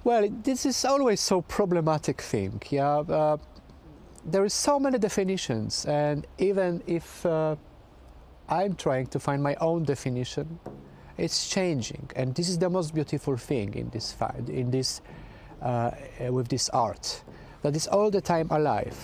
Well, this is always so problematic thing. Yeah, there is so many definitions, and even if I'm trying to find my own definition, it's changing, and this is the most beautiful thing in this with this art, that is all the time alive.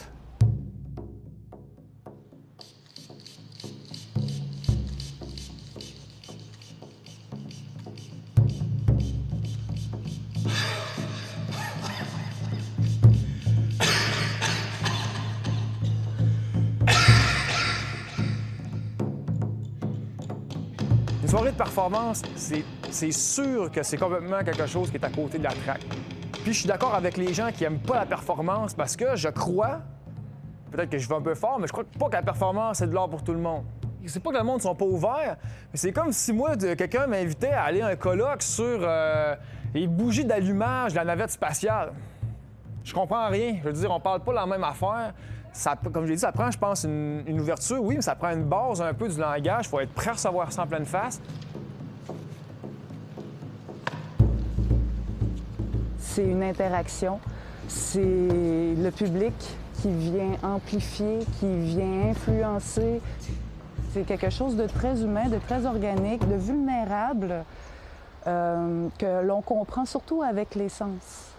Une soirée de performance, c'est sûr que c'est complètement quelque chose qui est à côté de la traque. Puis je suis d'accord avec les gens qui n'aiment pas la performance parce que je crois, peut-être que je vais un peu fort, mais je crois pas que la performance c'est de l'art pour tout le monde. C'est pas que le monde ne sont pas ouverts, mais c'est comme si moi, quelqu'un m'invitait à aller à un colloque sur les bougies d'allumage de la navette spatiale. Je comprends rien. Je veux dire, on parle pas la même affaire. Ça, comme je l'ai dit, ça prend, je pense, une ouverture, oui, mais ça prend une base un peu du langage. Il faut être prêt à recevoir ça en pleine face. C'est une interaction. C'est le public qui vient amplifier, qui vient influencer. C'est quelque chose de très humain, de très organique, de vulnérable, que l'on comprend surtout avec les sens.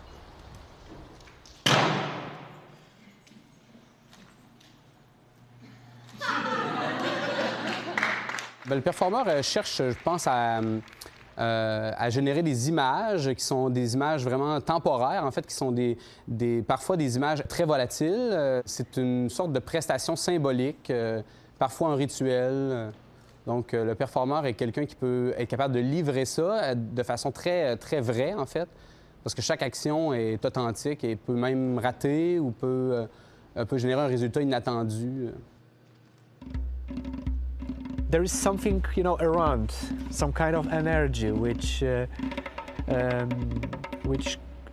Bien, le performeur cherche, je pense, à générer des images qui sont des images vraiment temporaires, en fait, qui sont parfois des images très volatiles. C'est une sorte de prestation symbolique, parfois un rituel. Donc, le performeur est quelqu'un qui peut être capable de livrer ça de façon très, très vraie, en fait, parce que chaque action est authentique et peut même rater ou peut générer un résultat inattendu. There is something, you know, around, some kind of energy which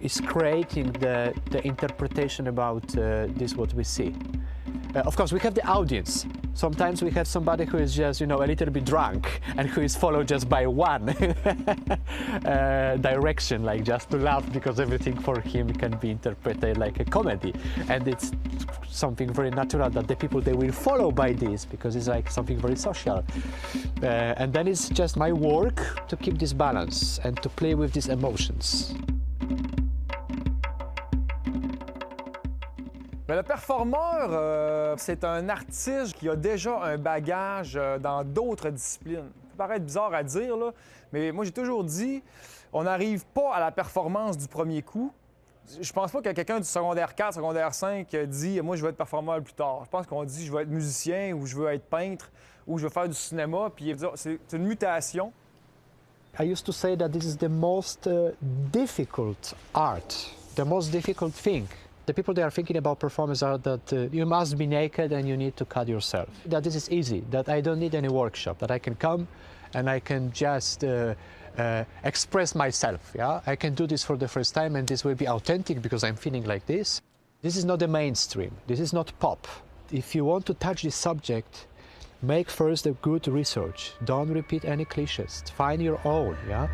is creating the interpretation about this what we see. Of course, we have the audience. Sometimes we have somebody who is just, you know, a little bit drunk and who is followed just by one direction, like just to laugh, because everything for him can be interpreted like a comedy. And it's something very natural that the people, they will follow by this, because it's like something very social. And then it's just my work to keep this balance and to play with these emotions. Bien, le performeur, c'est un artiste qui a déjà un bagage dans d'autres disciplines. Ça peut paraître bizarre à dire, là, mais moi, j'ai toujours dit, on n'arrive pas à la performance du premier coup. Je pense pas que quelqu'un du secondaire 4, secondaire 5 dit « Moi, je veux être performeur plus tard ». Je pense qu'on dit « Je veux être musicien » ou « Je veux être peintre » ou « Je veux faire du cinéma ». Puis c'est une mutation. I used to say that this is the most difficult art, the most difficult thing. The people that are thinking about performance are that you must be naked and you need to cut yourself. That this is easy, that I don't need any workshop, that I can come and I can just express myself. Yeah? I can do this for the first time and this will be authentic because I'm feeling like this. This is not the mainstream. This is not pop. If you want to touch this subject, make first a good research. Don't repeat any cliches. Find your own. Yeah?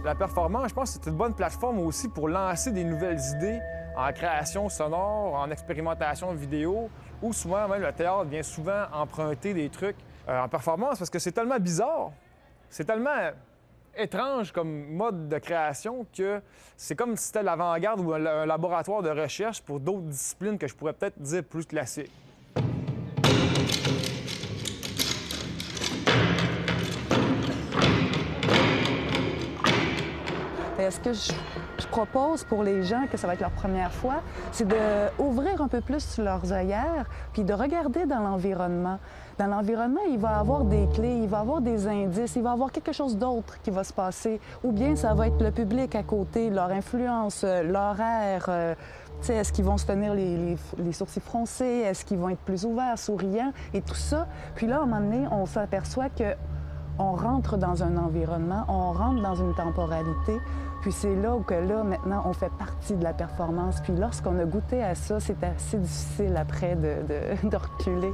La performance, je pense que c'est une bonne plateforme aussi pour lancer des nouvelles idées en création sonore, en expérimentation vidéo, ou souvent même le théâtre vient souvent emprunter des trucs en performance parce que c'est tellement bizarre, c'est tellement étrange comme mode de création que c'est comme si c'était l'avant-garde ou un laboratoire de recherche pour d'autres disciplines que je pourrais peut-être dire plus classiques. Est-ce que je je propose pour les gens que ça va être leur première fois, c'est d'ouvrir un peu plus leurs œillères, puis de regarder dans l'environnement. Dans l'environnement, il va y avoir des clés, il va y avoir des indices, il va y avoir quelque chose d'autre qui va se passer. Ou bien ça va être le public à côté, leur influence, leur air. Est-ce qu'ils vont se tenir les sourcils froncés? Est-ce qu'ils vont être plus ouverts, souriants? Et tout ça. Puis là, à un moment donné, on s'aperçoit qu'on rentre dans un environnement, on rentre dans une temporalité. Puis c'est là où maintenant, on fait partie de la performance. Puis lorsqu'on a goûté à ça, c'est assez difficile après de reculer.